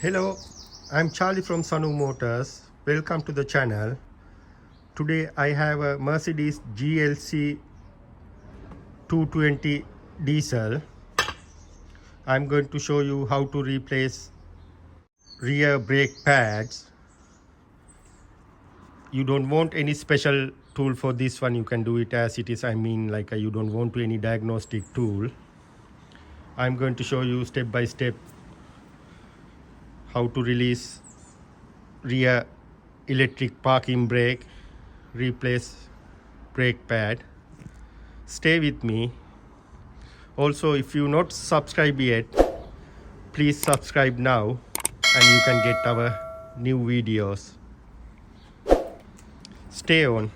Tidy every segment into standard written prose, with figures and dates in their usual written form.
Hello, I'm Charlie from Sanu Motors. Welcome to the channel. Today I have a Mercedes GLC 220 diesel. I'm going to show you how to replace rear brake pads. You don't want any special tool for this one. You can do it as it is. You don't want any diagnostic tool. I'm going to show you step by step how to release rear electric parking brake, replace brake pad. Stay with me. Also, if you not subscribed yet, please subscribe now and you can get our new videos. Stay on.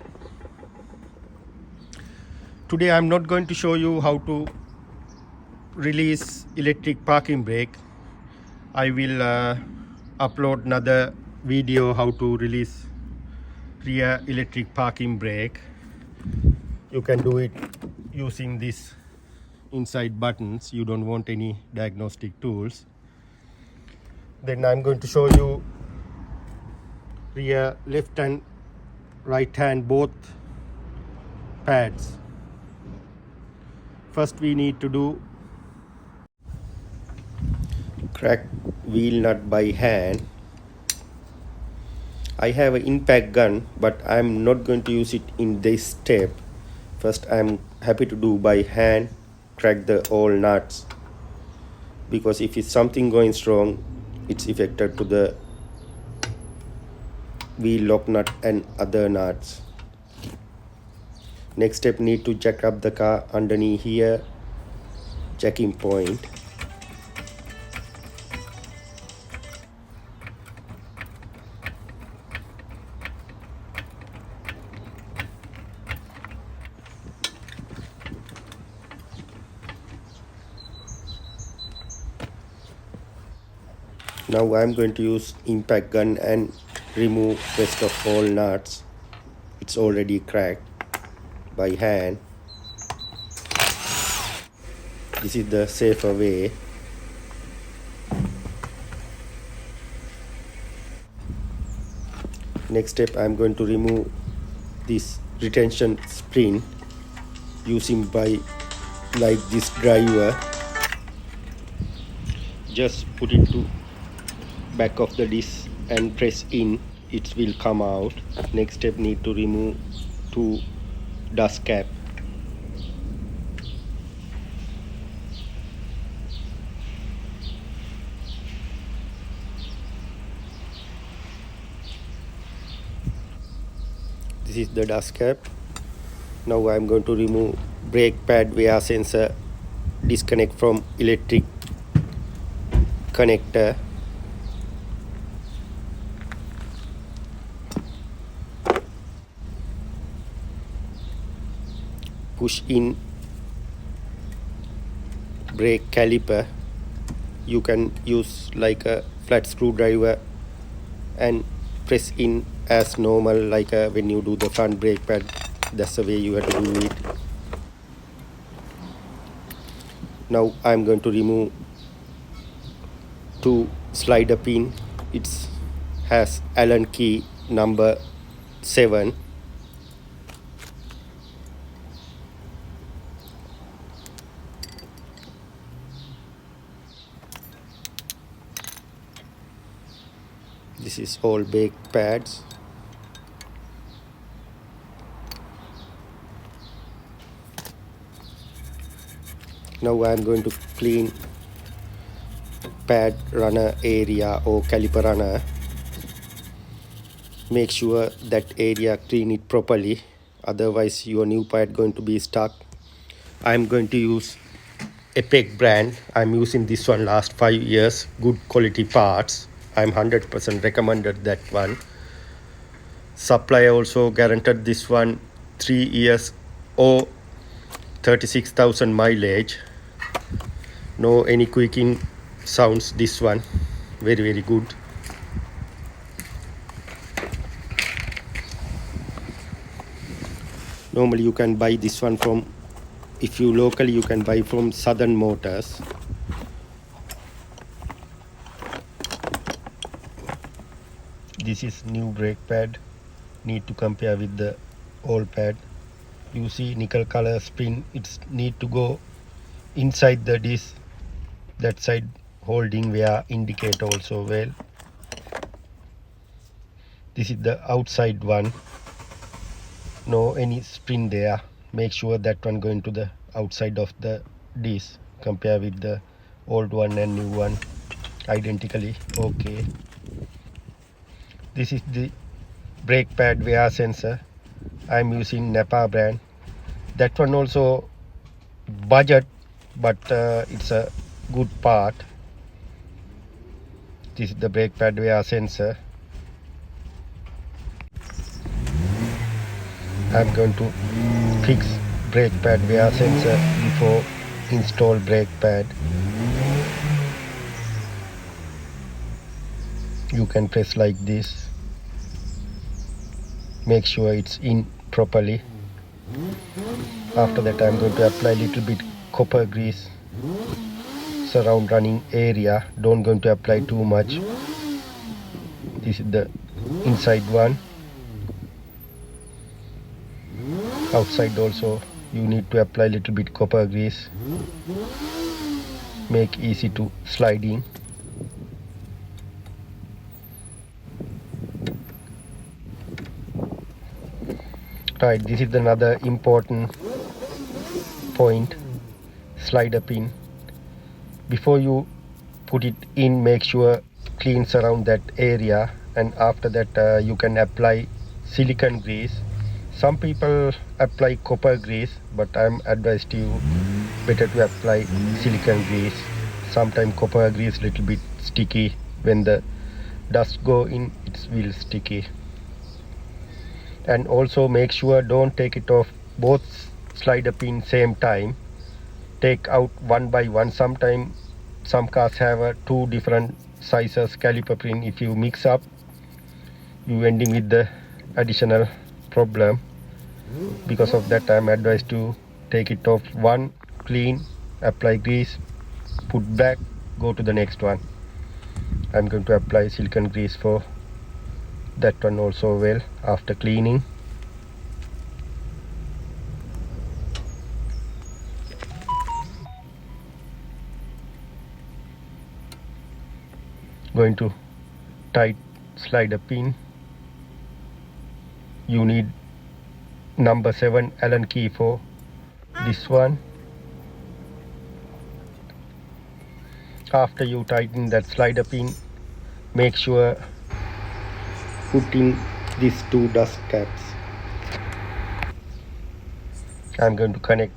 Today I'm not going to show you how to release electric parking brake. I will upload another video how to release rear electric parking brake. You can do it using this inside buttons. You don't want any diagnostic tools. Then I'm going to show you rear left and right hand both pads. First we need to do crack wheel nut by hand. I have an impact gun, but I'm not going to use it in this step. First I'm happy to do by hand, crack the all nuts, because if it's something going wrong, it's affected to the wheel lock nut and other nuts. Next step, need to jack up the car underneath here, jacking point. Now I'm going to use impact gun and remove rest of all nuts. It's already cracked by hand. This is the safer way. Next step, I'm going to remove this retention spring using by like this driver. Just put it to back of the disc and press in, it will come out. Next step, need to remove two dust cap. This is the dust cap. Now I'm going to remove brake pad via sensor, disconnect from electric connector. Push in brake caliper. You can use like a flat screwdriver and press in as normal, like when you do the front brake pad. That's the way you have to do it. Now I'm going to remove two slider pin. It has Allen key number 7. This is all brake pads. Now I am going to clean pad runner area or caliper runner. Make sure that area clean it properly, otherwise your new pad going to be stuck. I am going to use Epic brand. I'm using this one last 5 years. Good quality parts. I'm 100% recommended that one. Supplier also guaranteed this one 3 years or 36,000 mileage. No any quaking sounds. This one very good. Normally you can buy this one from, if you locally, you can buy from Southern Motors. This is new brake pad, need to compare with the old pad. You see nickel color spin, it's need to go inside the disc, that side holding where indicate also well. This is the outside one, no any spin there. Make sure that one going to the outside of the disc. Compare with the old one and new one identically. Okay, this is the brake pad wear sensor. I'm using Napa brand. That one also budget, but it's a good part. This is the brake pad wear sensor. I'm going to fix brake pad wear sensor before install brake pad. You can press like this. Make sure it's in properly. After that I'm going to apply little bit copper grease surround running area. Don't going to apply too much. This is the inside one. Outside also you need to apply little bit copper grease. Make easy to sliding. Right, this is another important point, slider pin. Before you put it in, make sure cleans around that area, and after that you can apply silicone grease. Some people apply copper grease, but I'm advised you better to apply silicone grease. Sometimes copper grease little bit sticky. When the dust go in, it will sticky. And also make sure don't take it off both slider pin same time. Take out one by one. Sometimes some cars have two different sizes caliper pin. If you mix up, you ending with the additional problem. Because of that I'm advised to take it off one, clean, apply grease, put back, go to the next one. I'm going to apply silicone grease for that one also well after cleaning. Going to tight slider pin. You need number 7 Allen key for this one. After you tighten that slider pin, make sure put in these two dust caps. I'm going to connect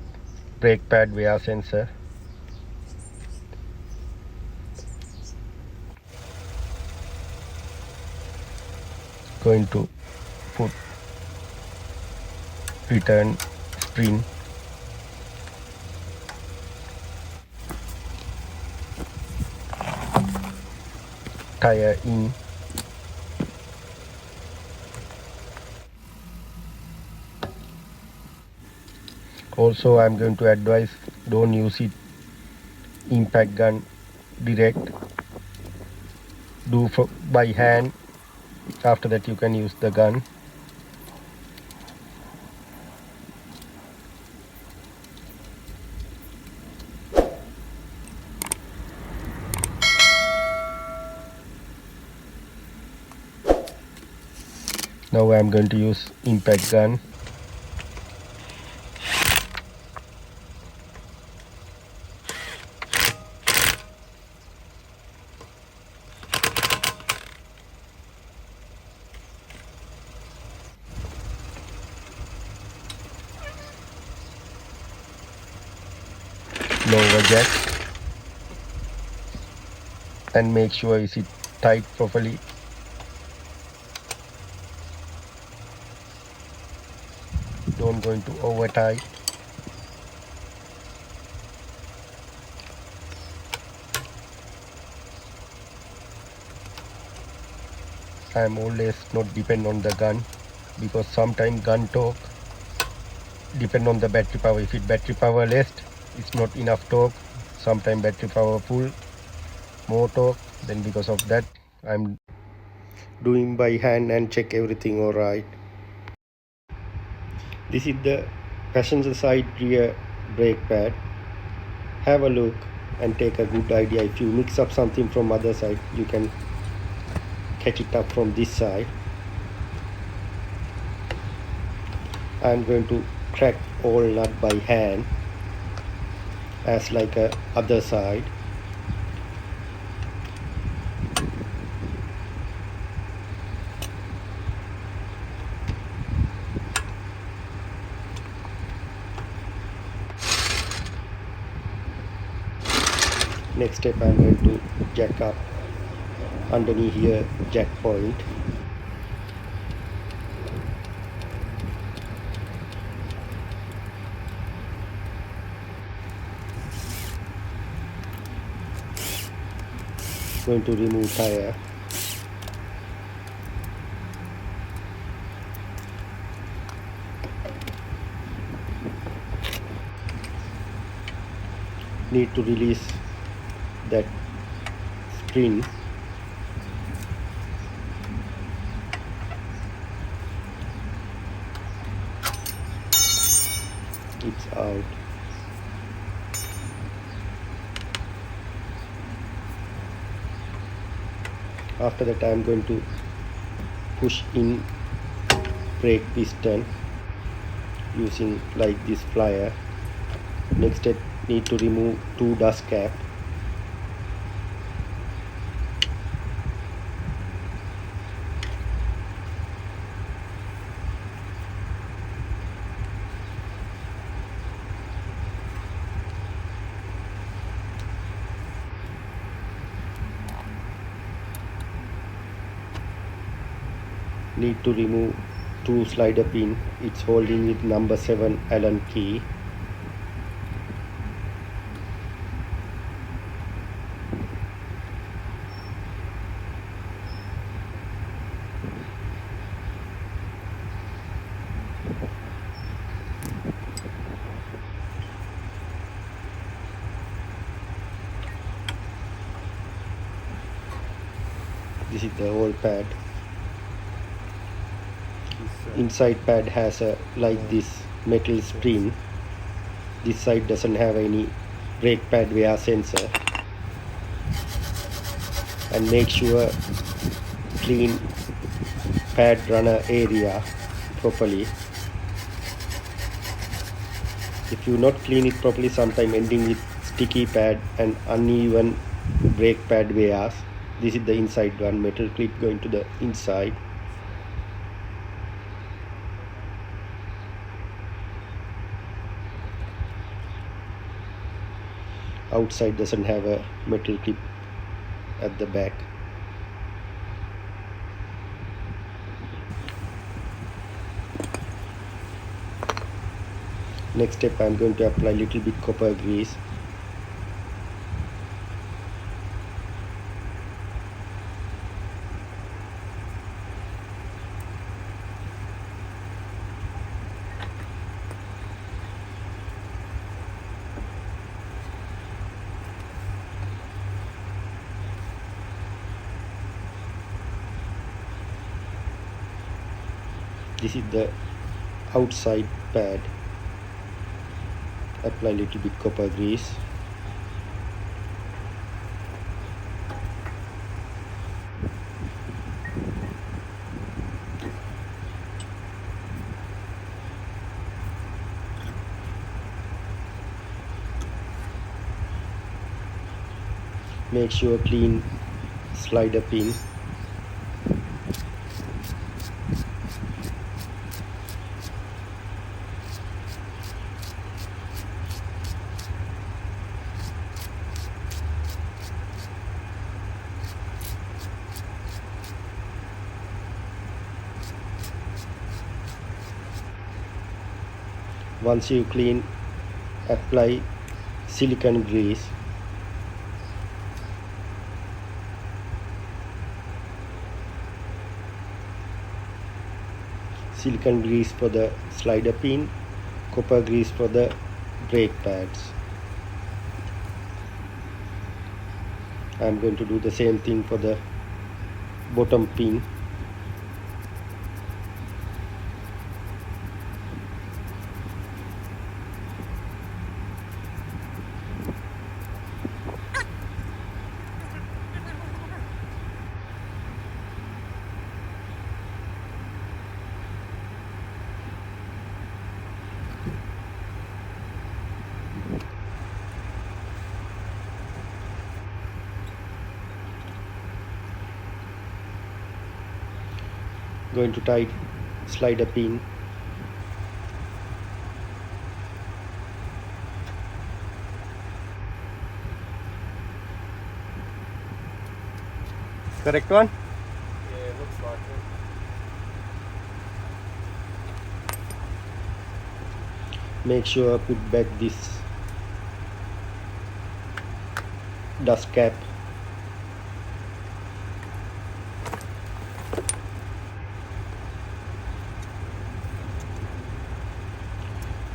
brake pad wear sensor. Going to put return spring. Tire in. Also I'm going to advise don't use it impact gun direct. Do by hand. After that you can use the gun. Now I am going to use impact gun. Lower jack and make sure is it tight properly. Don't go into over tight. I am always not depend on the gun, because sometimes gun torque depend on the battery power. If it battery power less, it's not enough torque. Sometimes battery power full, more torque. Then because of that doing by hand and check everything alright. This is the passenger side rear brake pad. Have a look and take a good idea. If you mix up something from other side, you can catch it up from this side. I'm going to crack all nut by hand as like a other side. Next step, I'm going to jack up underneath here, jack point. Going to remove tire. Need to release that spring. It's out. After that, I'm going to push in brake piston using like this plier. Next step, need to remove two dust cap. Need to remove two slider pin. It's holding with number 7 Allen key. This is the whole pad. Inside pad has a like this metal spring. This side doesn't have any brake pad wear sensor. And make sure clean pad runner area properly. If you not clean it properly, sometime ending with sticky pad and uneven brake pad wears. This is the inside one, metal clip going to the inside. Outside doesn't have a metal clip at the back. Next step, I'm going to apply little bit copper grease. This is the outside pad. Apply little bit copper grease. Make sure clean slider pin. Once you clean, apply silicone grease. Silicone grease for the slider pin, copper grease for the brake pads. I am going to do the same thing for the bottom pin. Going to tight slide a pin. Correct one? Yeah, it looks like it. Make sure put back this dust cap.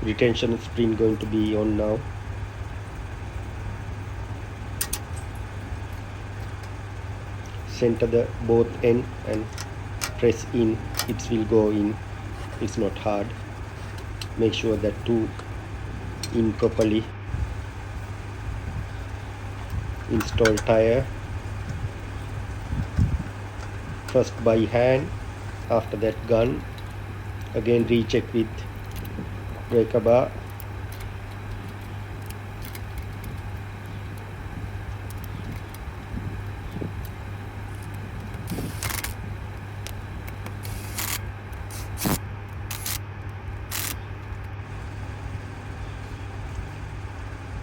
Retention spring going to be on now. Center the both end and press in. It will go in. It's not hard. Make sure that two in properly. Install tire. First by hand, after that gun. Again recheck with breaker bar.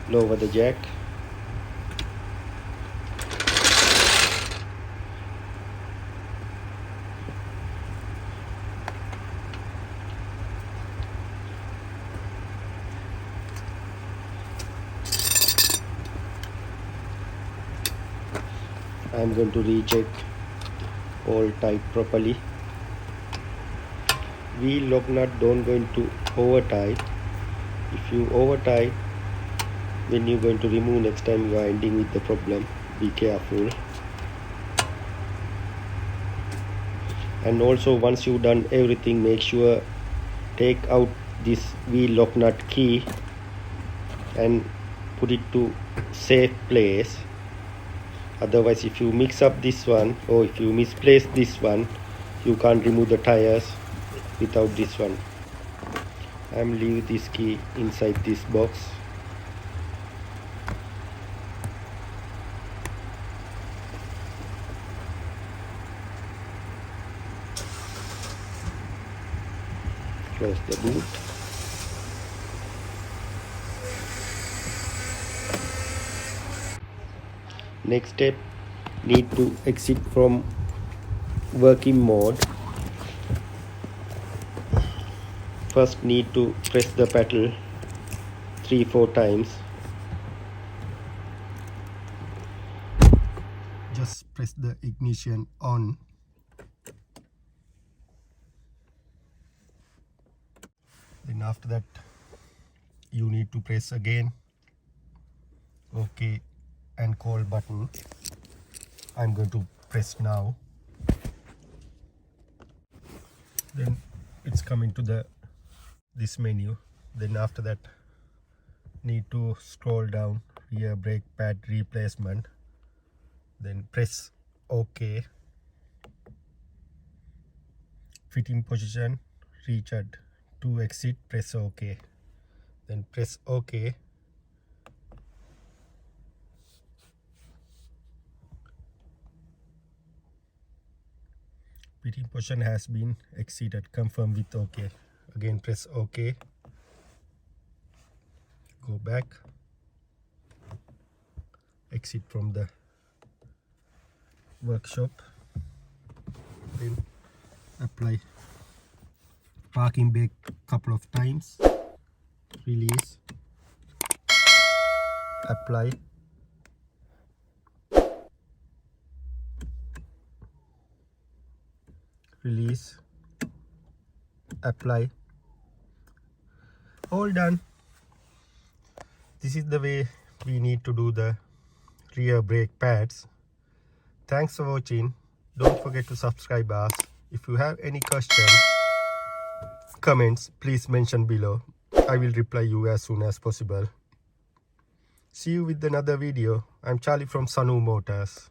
Lower the jack. I'm going to recheck all tight properly. Wheel lock nut don't going to over tight. If you over tight, when you're going to remove next time, you are ending with the problem. Be careful. And also once you've done everything, make sure take out this wheel lock nut key and put it to safe place. Otherwise, if you mix up this one or if you misplace this one, you can't remove the tires without this one. I'm leave this key inside this box. Close the boot. Next step, need to exit from working mode. First need to press the pedal 3-4 times. Just press the ignition on. Then after that you need to press again OK and call button. I'm going to press now. Then it's coming to this menu. Then after that need to scroll down, rear brake pad replacement, then press OK. Fitting position, Richard to exit, press OK. Then press OK. Fitting position has been exceeded, confirm with OK. Again press OK. Go back, exit from the workshop, then apply parking brake couple of times, release, apply, release, apply. All done. This is the way we need to do the rear brake pads. Thanks for watching. Don't forget to subscribe us. If you have any questions, comments, please mention below. I will reply you as soon as possible. See you with another video. I'm Charlie from Sanu Motors.